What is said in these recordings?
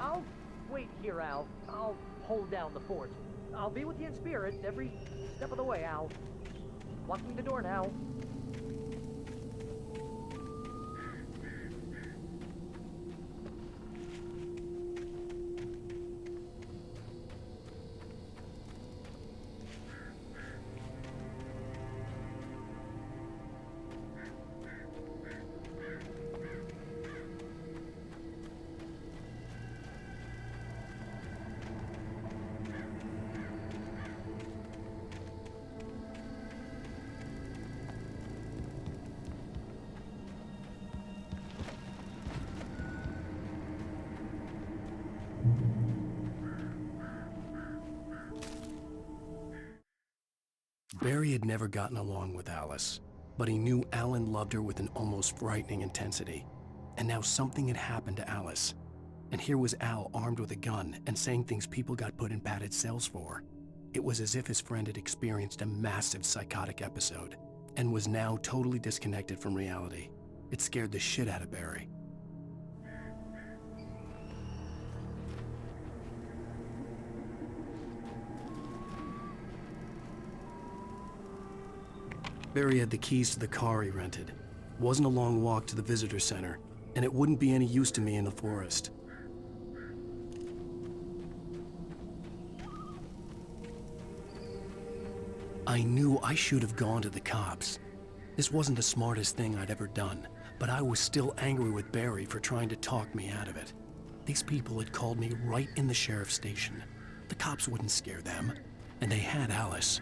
I'll wait here, Al. I'll hold down the fort. I'll be with you in spirit every step of the way, Al. Locking the door now. Barry had never gotten along with Alice, but he knew Alan loved her with an almost frightening intensity. And now something had happened to Alice. And here was Al armed with a gun and saying things people got put in padded cells for. It was as if his friend had experienced a massive psychotic episode and was now totally disconnected from reality. It scared the shit out of Barry. Barry had the keys to the car he rented. It wasn't a long walk to the visitor center, and it wouldn't be any use to me in the forest. I knew I should have gone to the cops. This wasn't the smartest thing I'd ever done, but I was still angry with Barry for trying to talk me out of it. These people had called me right in the sheriff's station. The cops wouldn't scare them, and they had Alice.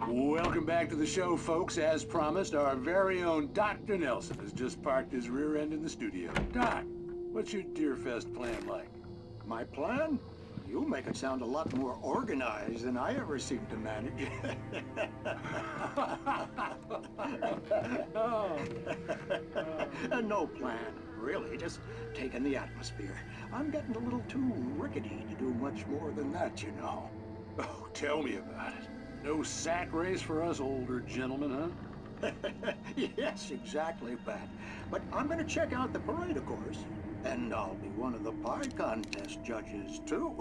Welcome back to the show, folks. As promised, our very own Dr. Nelson has just parked his rear end in the studio. Doc, what's your Deerfest plan like? My plan? You make it sound a lot more organized than I ever seem to manage. No plan, really. Just taking the atmosphere. I'm getting a little too rickety to do much more than that, you know. Oh, tell me about it. No sack race for us older gentlemen, huh? Yes, exactly, Pat. But I'm gonna check out the parade, of course. And I'll be one of the pie contest judges, too.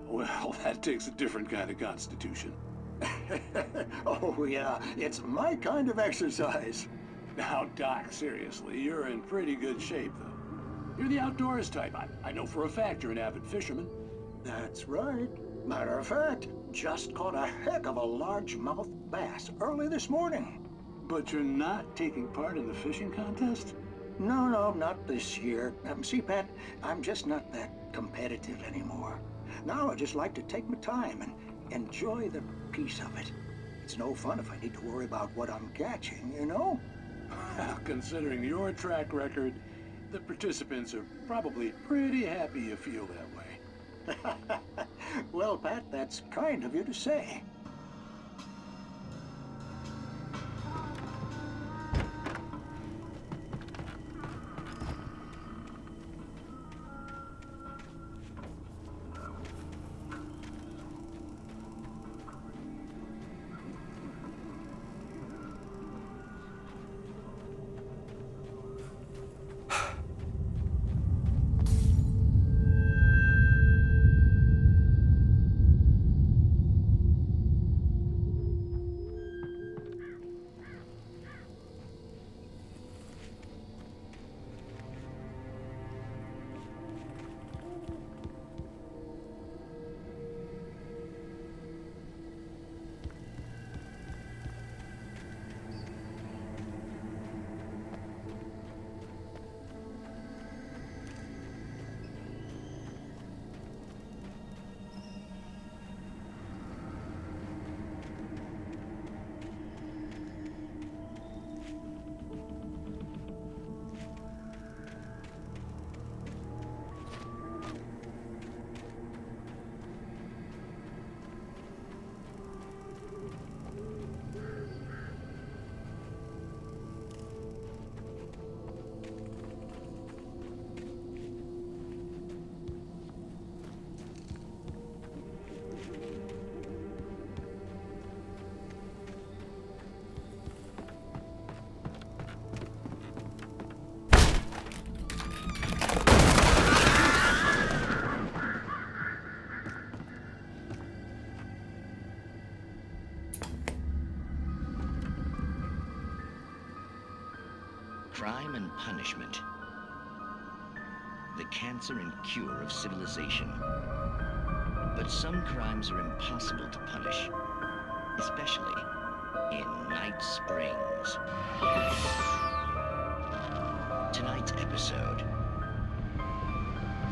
Well, that takes a different kind of constitution. Oh, yeah, it's my kind of exercise. Now, Doc, seriously, you're in pretty good shape, though. You're the outdoors type. I know for a fact you're an avid fisherman. That's right. Matter of fact, just caught a heck of a largemouth bass early this morning. But you're not taking part in the fishing contest? No, not this year. See, Pat, I'm just not that competitive anymore. Now I just like to take my time and enjoy the peace of it. It's no fun if I need to worry about what I'm catching, you know? Well, considering your track record, the participants are probably pretty happy you feel that way. Well, Pat, that's kind of you to say. Crime and punishment. The cancer and cure of civilization. But some crimes are impossible to punish, especially in Night Springs. Tonight's episode,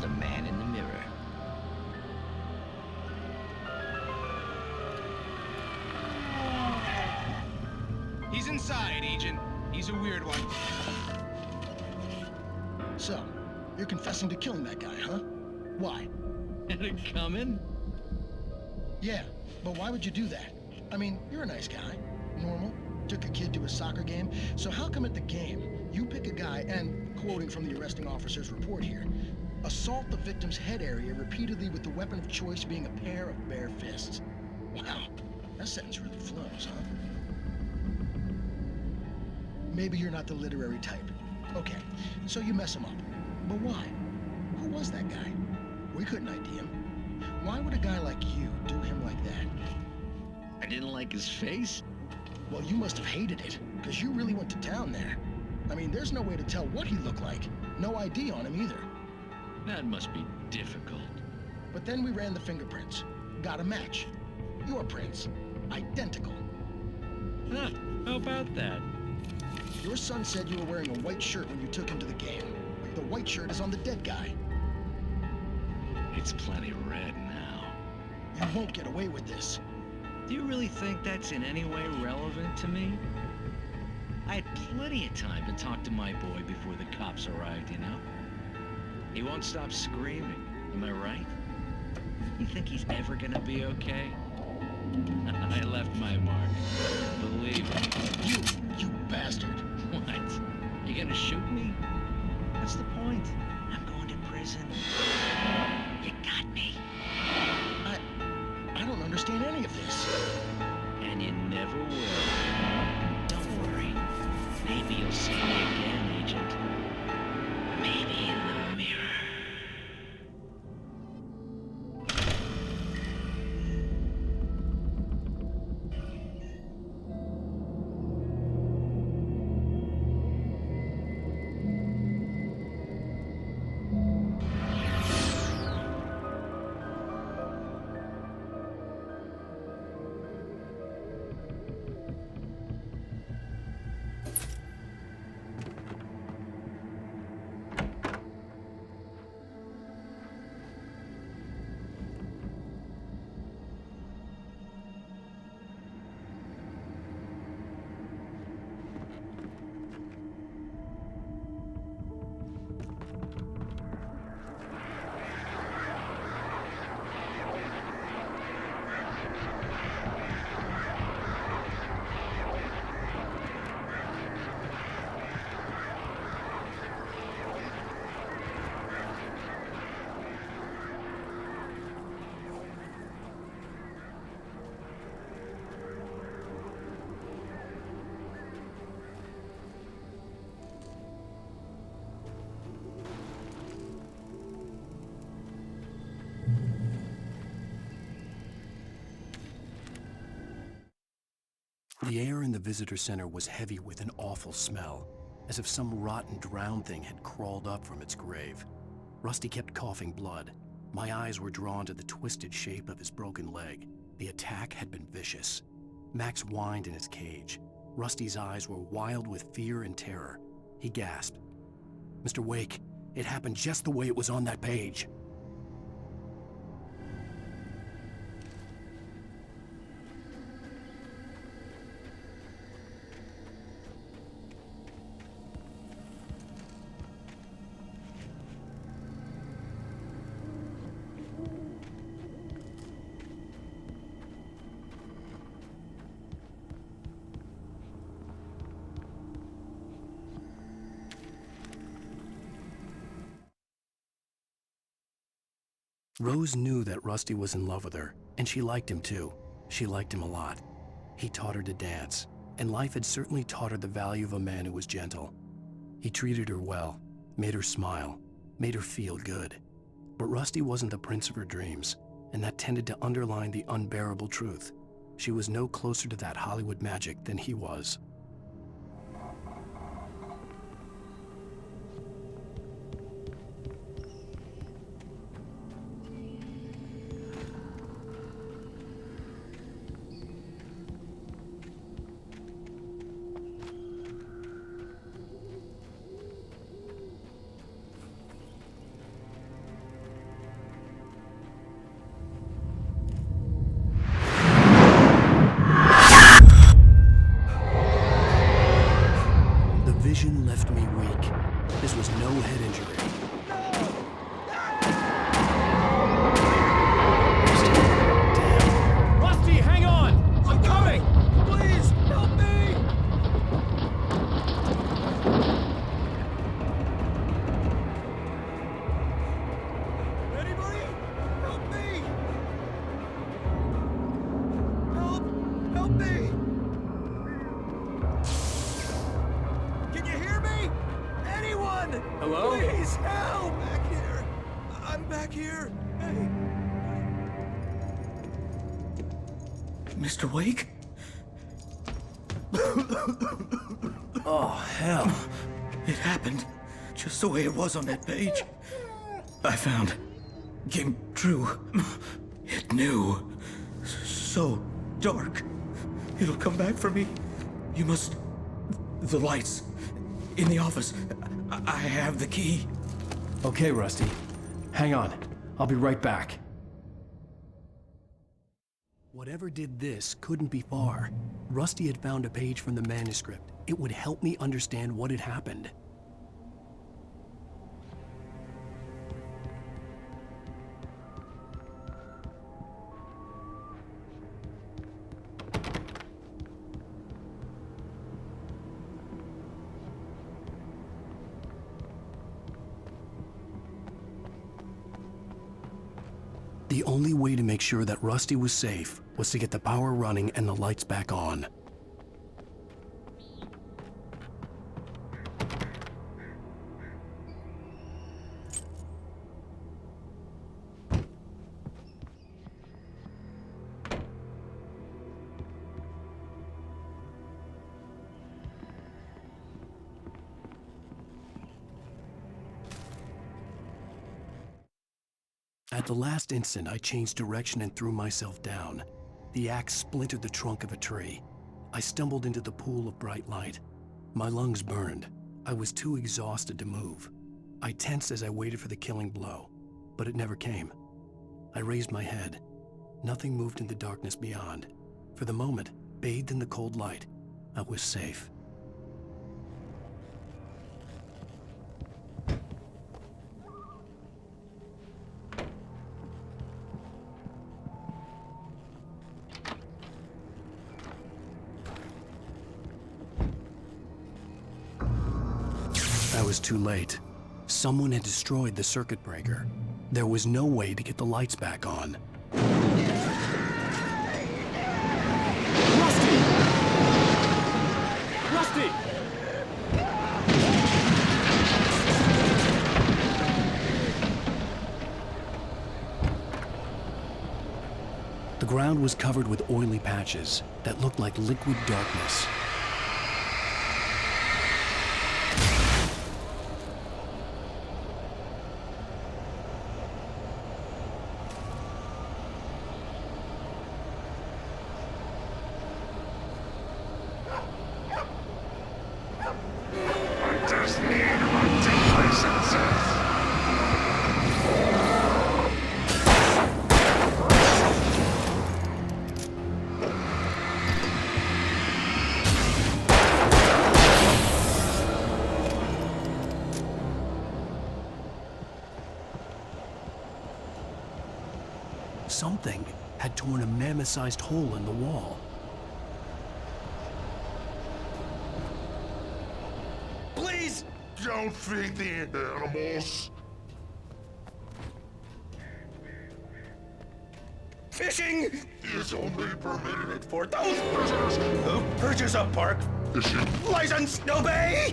The Man in the Mirror. He's inside, Agent. He's a weird one. So, you're confessing to killing that guy, huh? Why? Had it coming? Yeah, but why would you do that? I mean, you're a nice guy. Normal. Took a kid to a soccer game. So how come at the game, you pick a guy and, quoting from the arresting officer's report here, assault the victim's head area repeatedly with the weapon of choice being a pair of bare fists? Wow, that sentence really flows, huh? Maybe you're not the literary type. Okay, so you mess him up. But why? Who was that guy? We couldn't ID him. Why would a guy like you do him like that? I didn't like his face? Well, you must have hated it, because you really went to town there. I mean, there's no way to tell what he looked like. No ID on him either. That must be difficult. But then we ran the fingerprints. Got a match. Your prints. Identical. Huh, how about that? Your son said you were wearing a white shirt when you took him to the game. The white shirt is on the dead guy. It's plenty red now. You won't get away with this. Do you really think that's in any way relevant to me? I had plenty of time to talk to my boy before the cops arrived, you know? He won't stop screaming, am I right? You think he's ever gonna be okay? I left my mark. Believe me. You bastard. What? You gonna shoot me? What's the point? I'm going to prison. You got me. I don't understand any of this. And you never will. Don't worry. Maybe you'll see me again, Agent. Maybe in the mirror. The air in the visitor center was heavy with an awful smell, as if some rotten drowned thing had crawled up from its grave. Rusty kept coughing blood. My eyes were drawn to the twisted shape of his broken leg. The attack had been vicious. Max whined in his cage. Rusty's eyes were wild with fear and terror. He gasped. "Mr. Wake, it happened just the way it was on that page." Rose knew that Rusty was in love with her, and she liked him too. She liked him a lot. He taught her to dance, and life had certainly taught her the value of a man who was gentle. He treated her well, made her smile, made her feel good. But Rusty wasn't the prince of her dreams, and that tended to underline the unbearable truth. She was no closer to that Hollywood magic than he was. left me weak. This was no head injury. Rusty, hang on! I'm coming! Please, help me! Anybody? Help me! Help me! Can you hear me? Anyone? Hello? Please, help! Back here. I'm back here. Hey. Mr. Wake? Oh, hell. It happened just the way it was on that page. I found. Came true. It knew. So dark. It'll come back for me. You must. The lights. In the office. I have the key. Okay, Rusty. Hang on. I'll be right back. Whatever did this couldn't be far. Rusty had found a page from the manuscript. It would help me understand what had happened. The only way to make sure that Rusty was safe was to get the power running and the lights back on. At the last instant, I changed direction and threw myself down. The axe splintered the trunk of a tree. I stumbled into the pool of bright light. My lungs burned. I was too exhausted to move. I tensed as I waited for the killing blow, but it never came. I raised my head. Nothing moved in the darkness beyond. For the moment, bathed in the cold light, I was safe. I was too late. Someone had destroyed the circuit breaker. There was no way to get the lights back on. Rusty! Rusty! The ground was covered with oily patches that looked like liquid darkness. Something had torn a mammoth-sized hole in the wall. Please! Don't feed the animals. Fishing Is only permitted for those persons who purchase a park fishing license obey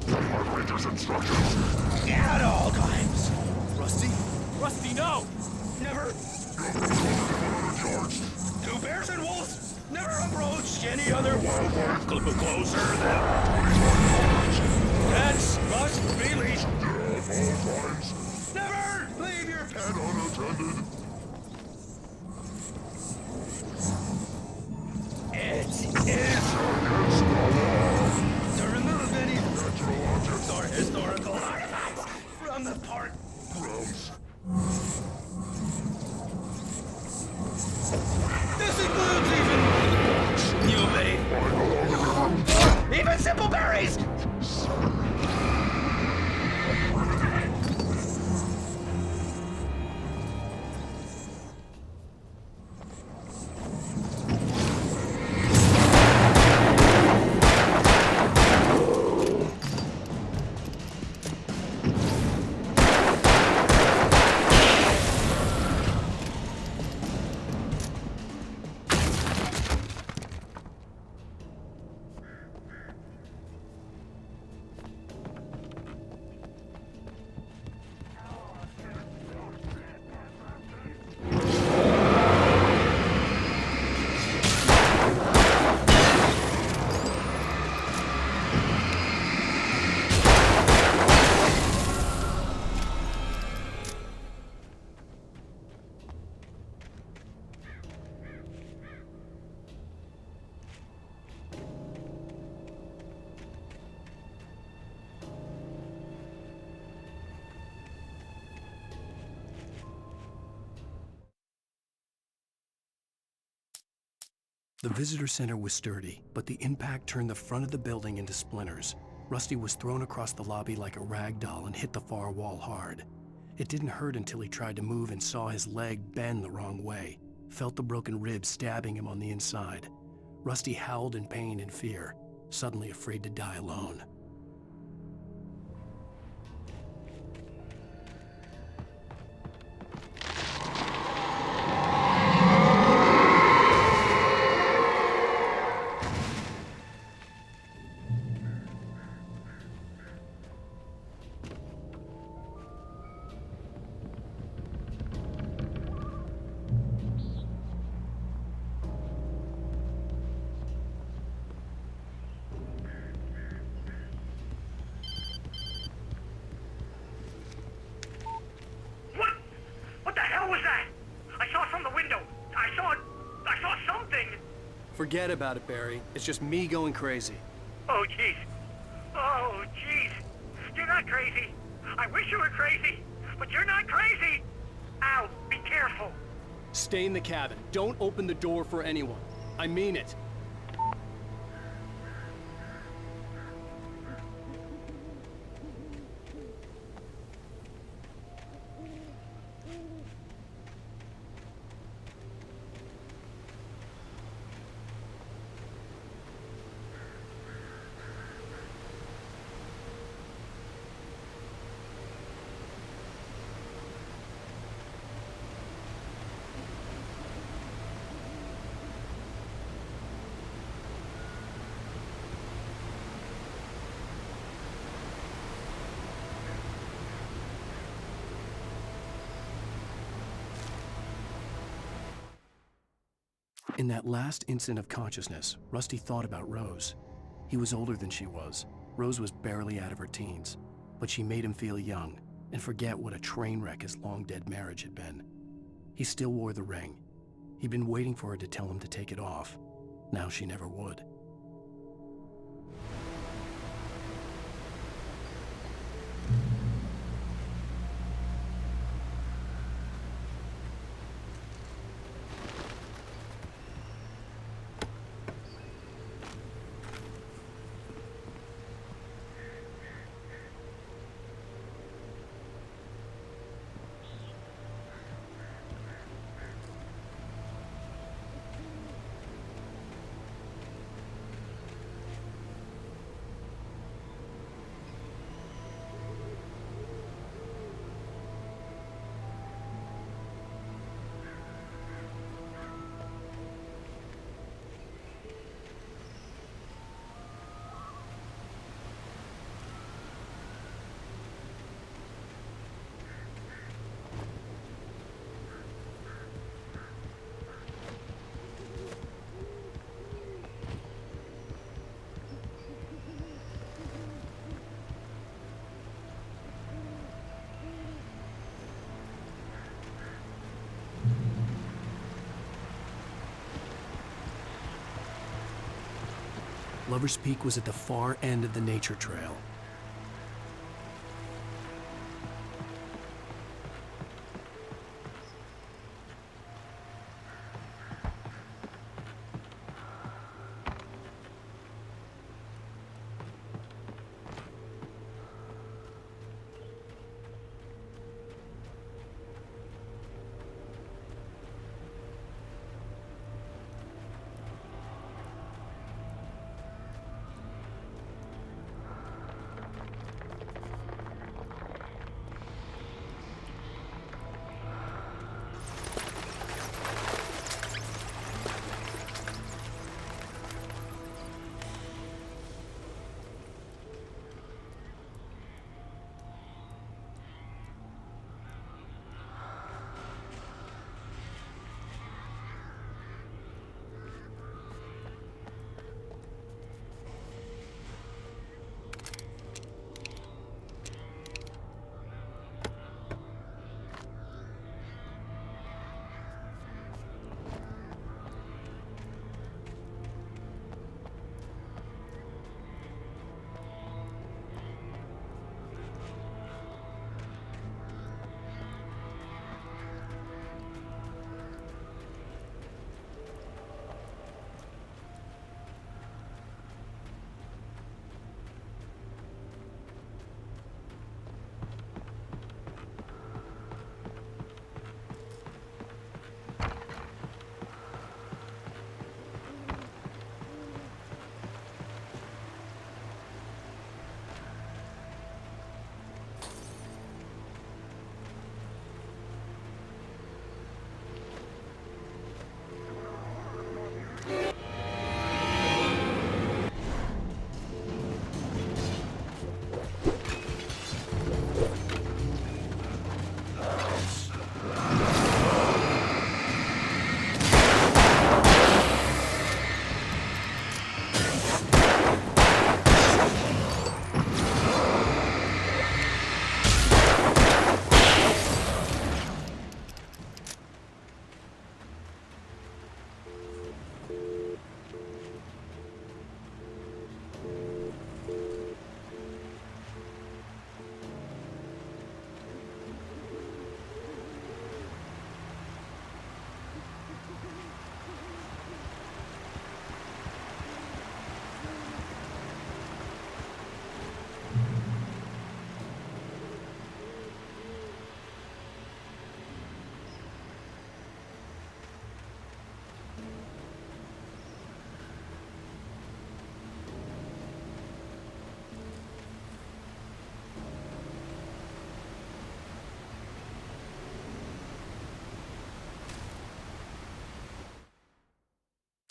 Park Ranger's instructions. at all times. Rusty? Rusty, no! Never Charged. do bears and wolves never approach any other wildlife closer than cats must be leashed. At all times. Never leave your pet And unattended. It is Against the law. to remove any Natural objects or historical artifacts from the park. grounds. This includes even you may even simple berries. The visitor center was sturdy, but the impact turned the front of the building into splinters. Rusty was thrown across the lobby like a rag doll and hit the far wall hard. It didn't hurt until he tried to move and saw his leg bend the wrong way, felt the broken ribs stabbing him on the inside. Rusty howled in pain and fear, suddenly afraid to die alone. What the hell was that? I saw from the window. I saw something. Forget about it, Barry. It's just me going crazy. Oh, jeez. Oh, jeez. You're not crazy. I wish you were crazy, but you're not crazy. Ow, be careful. Stay in the cabin. Don't open the door for anyone. I mean it. In that last instant of consciousness, Rusty thought about Rose. He was older than she was. Rose was barely out of her teens, but she made him feel young and forget what a train wreck his long-dead marriage had been. He still wore the ring. He'd been waiting for her to tell him to take it off. Now she never would. Lover's Peak was at the far end of the nature trail.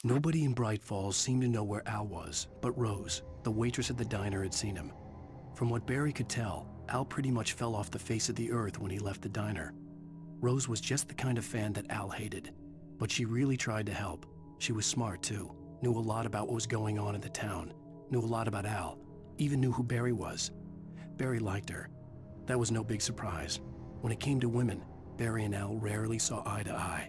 Nobody in Bright Falls seemed to know where Al was, but Rose, the waitress at the diner, had seen him. From what Barry could tell, Al pretty much fell off the face of the earth when he left the diner. Rose was just the kind of fan that Al hated, but she really tried to help. She was smart too, knew a lot about what was going on in the town, knew a lot about Al, even knew who Barry was. Barry liked her. That was no big surprise. When it came to women, Barry and Al rarely saw eye to eye.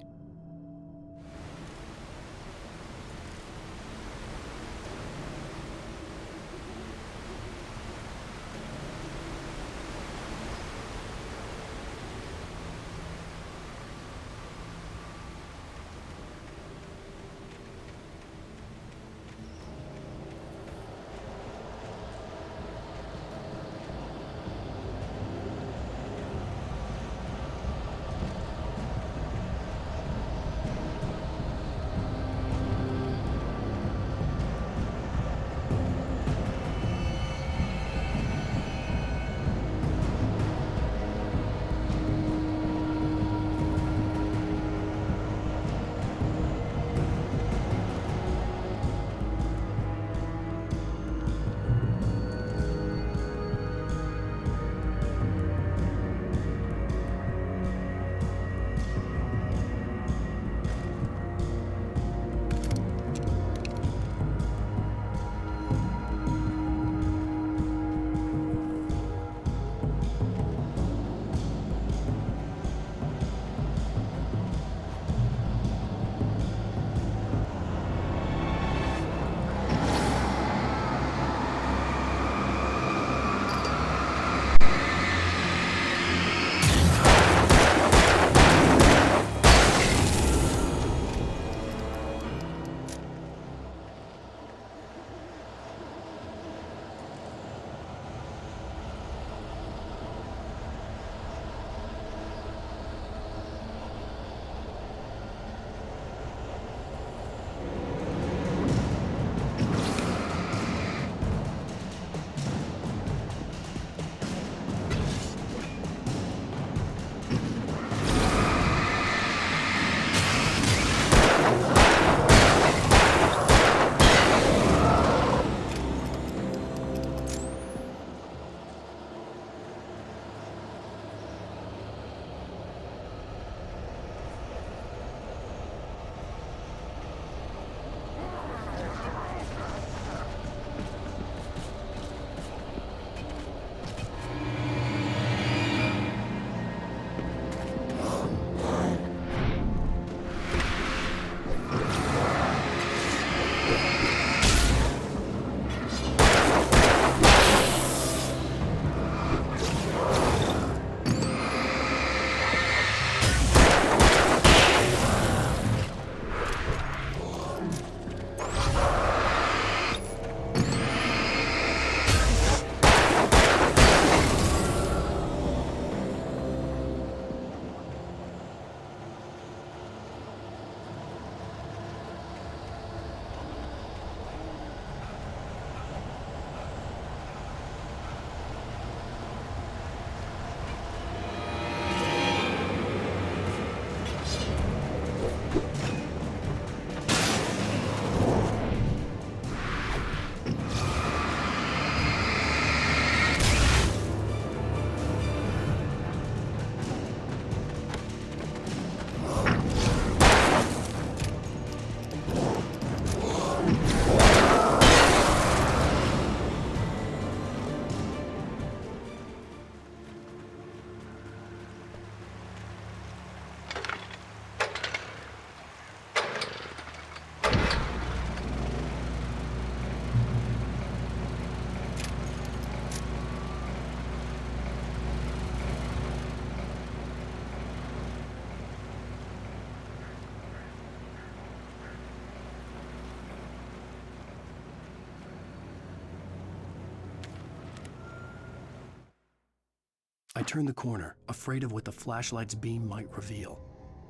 I turned the corner, afraid of what the flashlight's beam might reveal.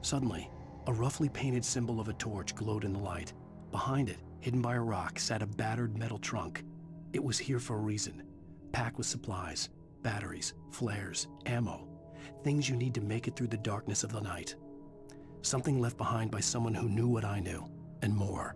Suddenly, a roughly painted symbol of a torch glowed in the light. Behind it, hidden by a rock, sat a battered metal trunk. It was here for a reason, packed with supplies, batteries, flares, ammo, things you need to make it through the darkness of the night. Something left behind by someone who knew what I knew, and more.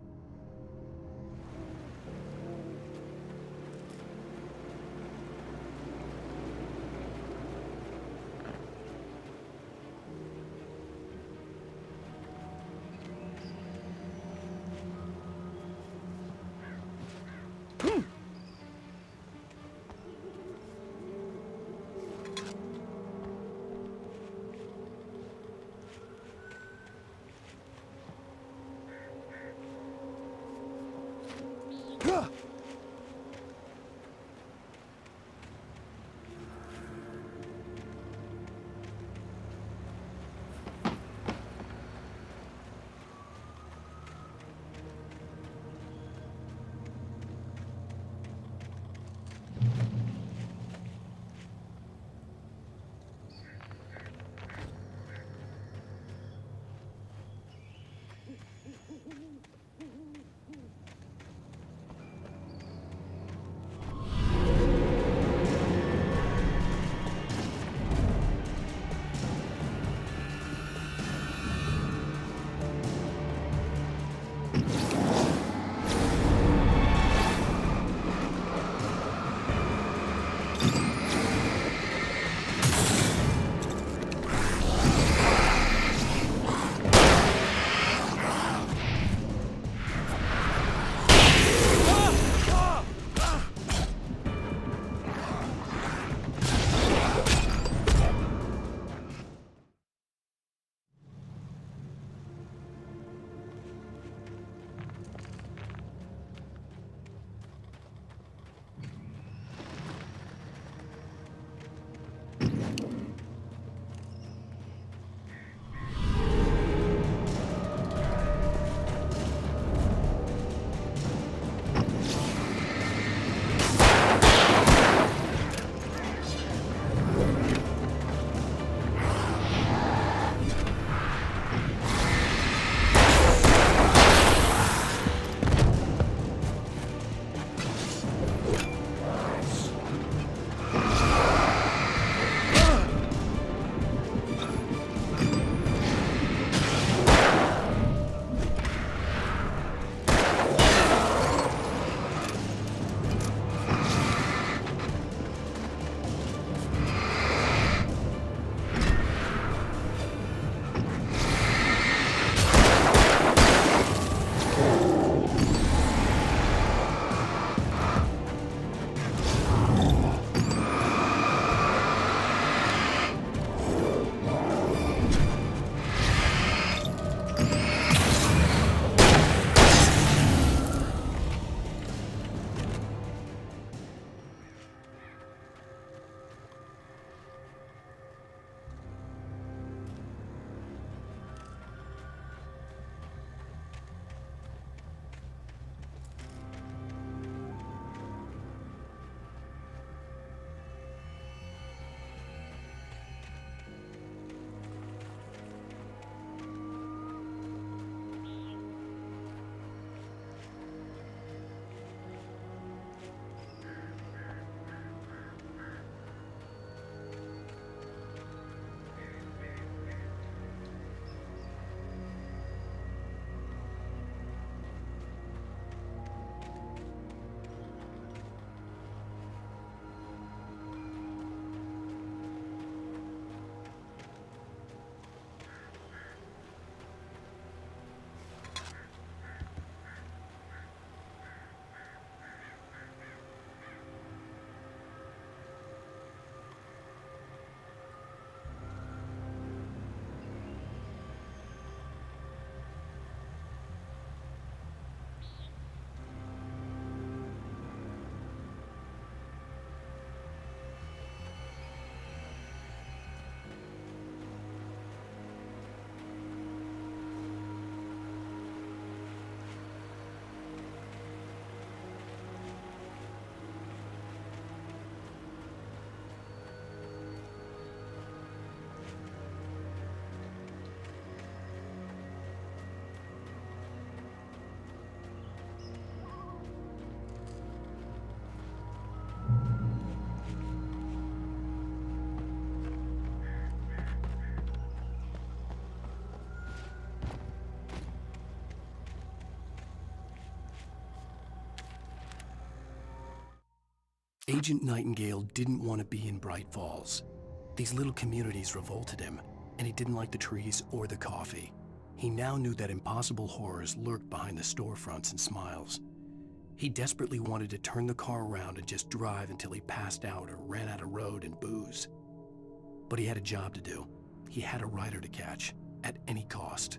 Agent Nightingale didn't want to be in Bright Falls. These little communities revolted him, and he didn't like the trees or the coffee. He now knew that impossible horrors lurked behind the storefronts and smiles. He desperately wanted to turn the car around and just drive until he passed out or ran out of road and booze. But he had a job to do. He had a rider to catch, at any cost.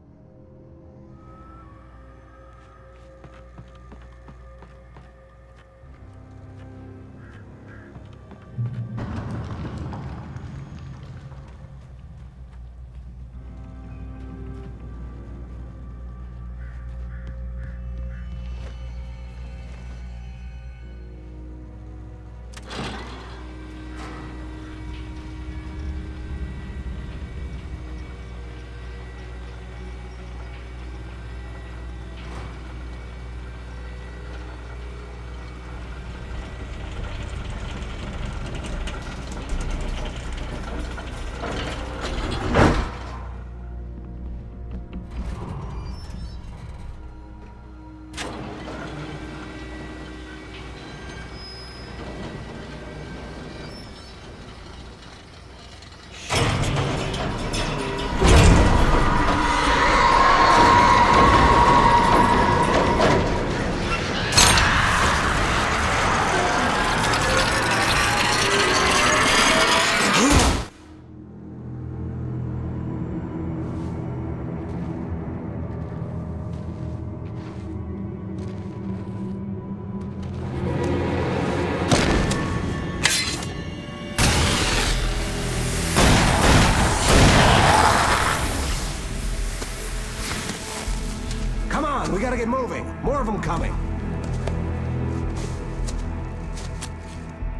We gotta get moving. More of them coming.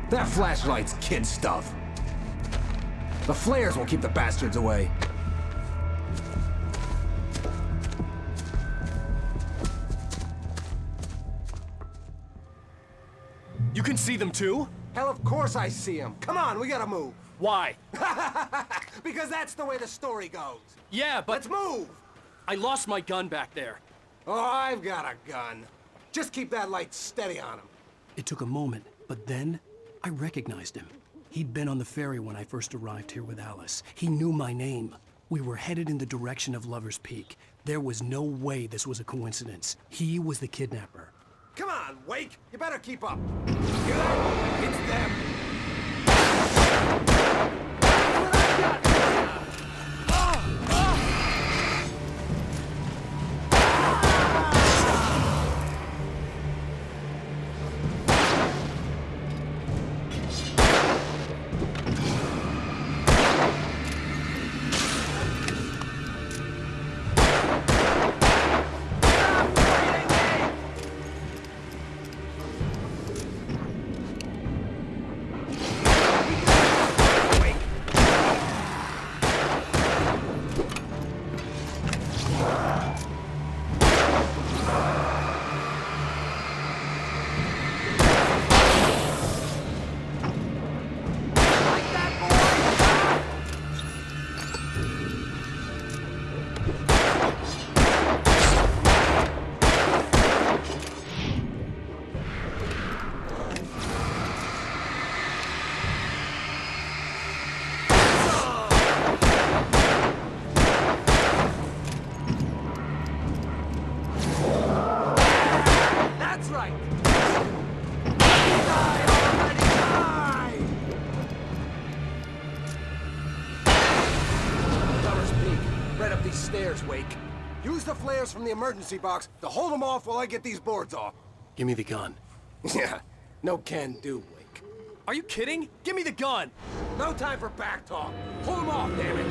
That flashlight's kid stuff. The flares will keep the bastards away. You can see them too? Hell, of course I see them. Come on, we gotta move. Why? Because that's the way the story goes. Yeah, but... Let's move! I lost my gun back there. Oh, I've got a gun. Just keep that light steady on him. It took a moment, but then I recognized him. He'd been on the ferry when I first arrived here with Alice. He knew my name. We were headed in the direction of Lover's Peak. There was no way this was a coincidence. He was the kidnapper. Come on, Wake! You better keep up. Hear that? It's them. Stairs, Wake. Use the flares from the emergency box to hold them off while I get these boards off. Give me the gun. Yeah, no can do, Wake. Are you kidding? Give me the gun! No time for back talk. Pull them off, damn it!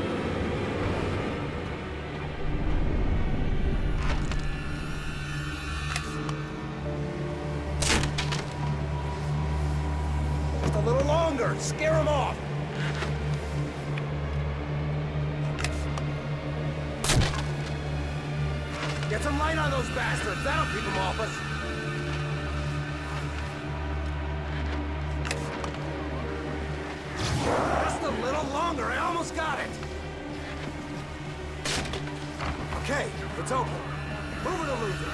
Just a little longer. Scare them off. Get some light on those bastards. That'll keep them off us. Just a little longer. I almost got it. Okay, it's open. Move it or lose it.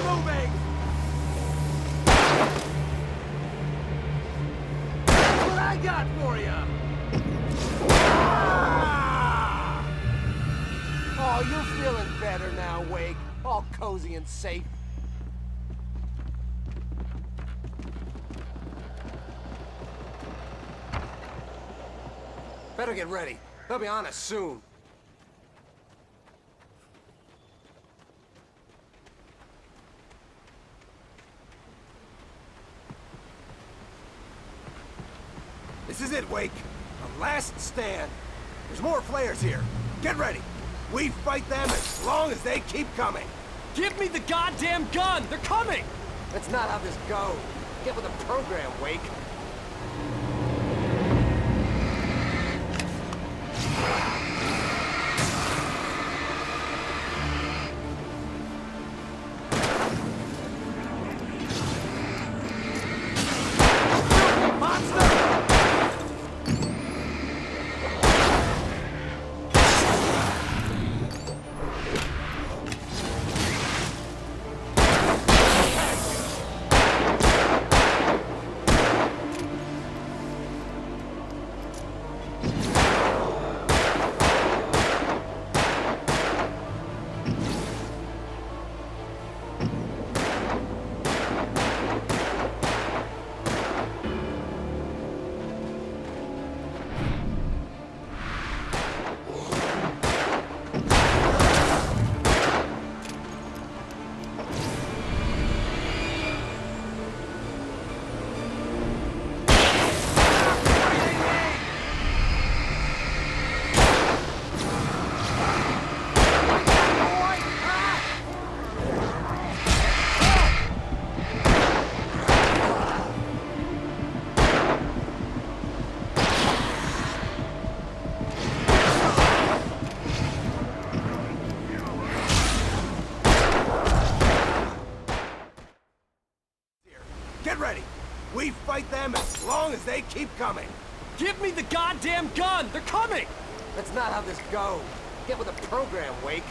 Moving! I got for you! Oh, you're feeling better now, Wake. All cozy and safe. Better get ready. They'll be on us soon. This is it, Wake. The last stand. There's more flares here. Get ready. We fight them as long as they keep coming. Give me the goddamn gun! They're coming! That's not how this goes. Get with the program, Wake. Get ready. We fight them as long as they keep coming. Give me the goddamn gun! They're coming! That's not how this goes. Get with the program, Wake.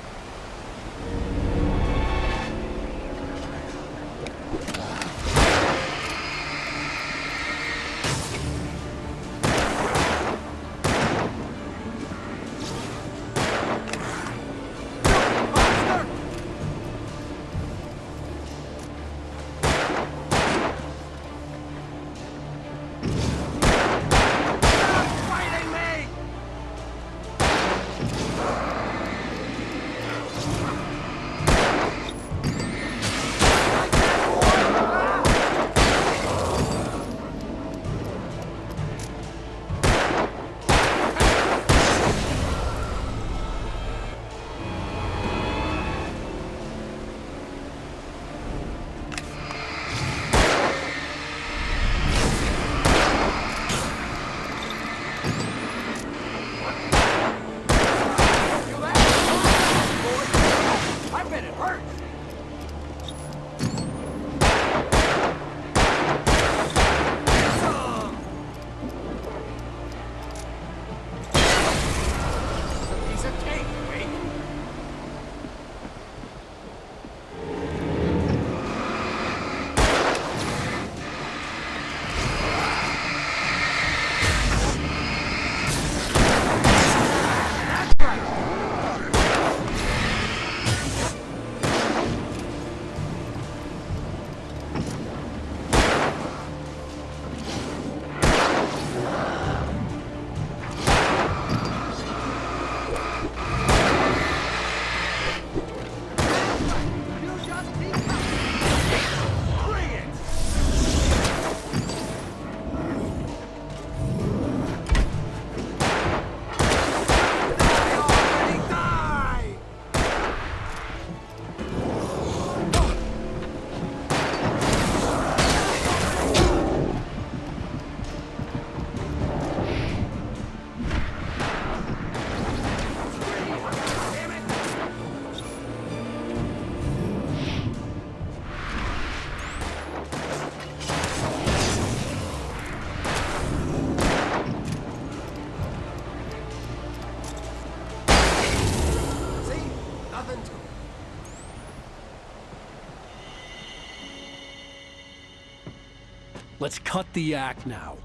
Let's cut the act now.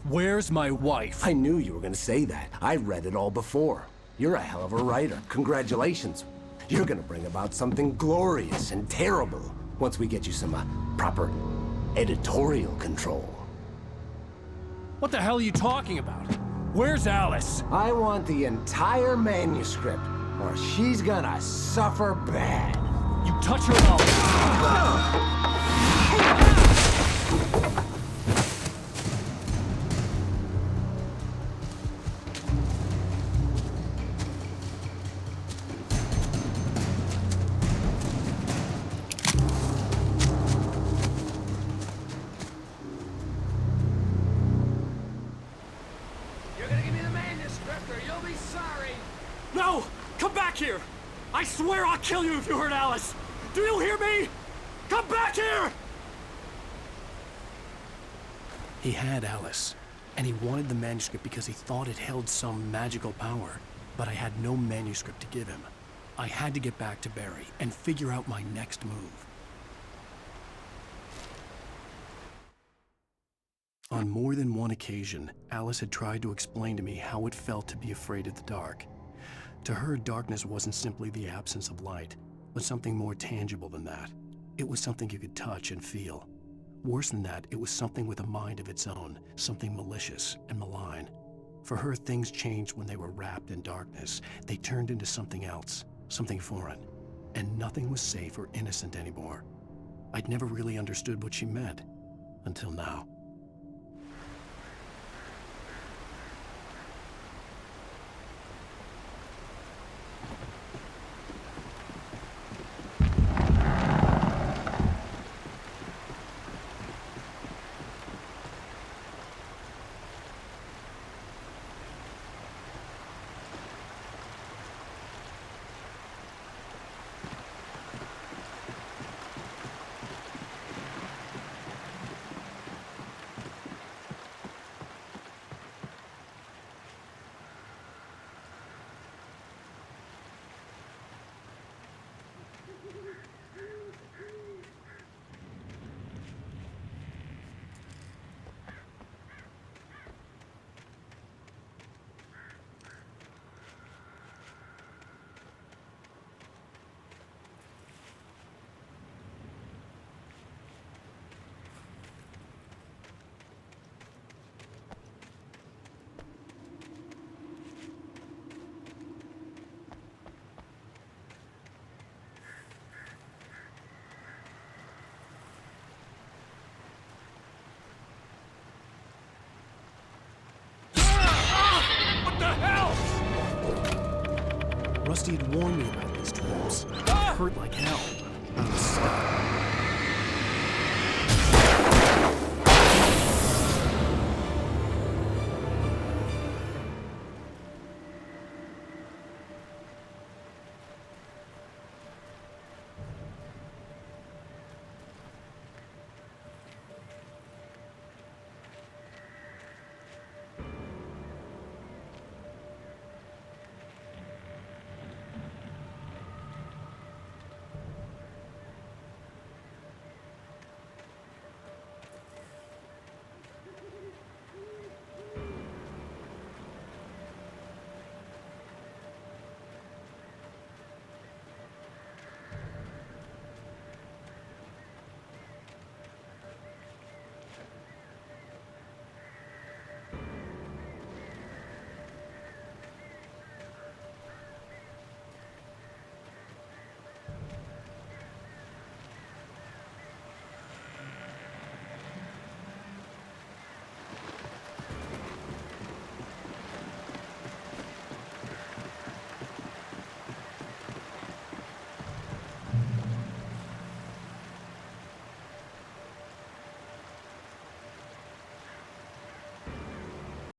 Where's my wife? I knew you were gonna say that. I read it all before. You're a hell of a writer. Congratulations. You're gonna bring about something glorious and terrible once we get you some proper editorial control. What the hell are you talking about? Where's Alice? I want the entire manuscript, or she's gonna suffer bad. You touch her mouth. No! Come back here! I swear I'll kill you if you hurt Alice! Do you hear me? Come back here! He had Alice, and he wanted the manuscript because he thought it held some magical power. But I had no manuscript to give him. I had to get back to Barry and figure out my next move. On more than one occasion, Alice had tried to explain to me how it felt to be afraid of the dark. To her, darkness wasn't simply the absence of light, but something more tangible than that. It was something you could touch and feel. Worse than that, it was something with a mind of its own, something malicious and malign. For her, things changed when they were wrapped in darkness. They turned into something else, something foreign, and nothing was safe or innocent anymore. I'd never really understood what she meant, until now. Rusty had warned me about these traps. It hurt like hell. I was stuck.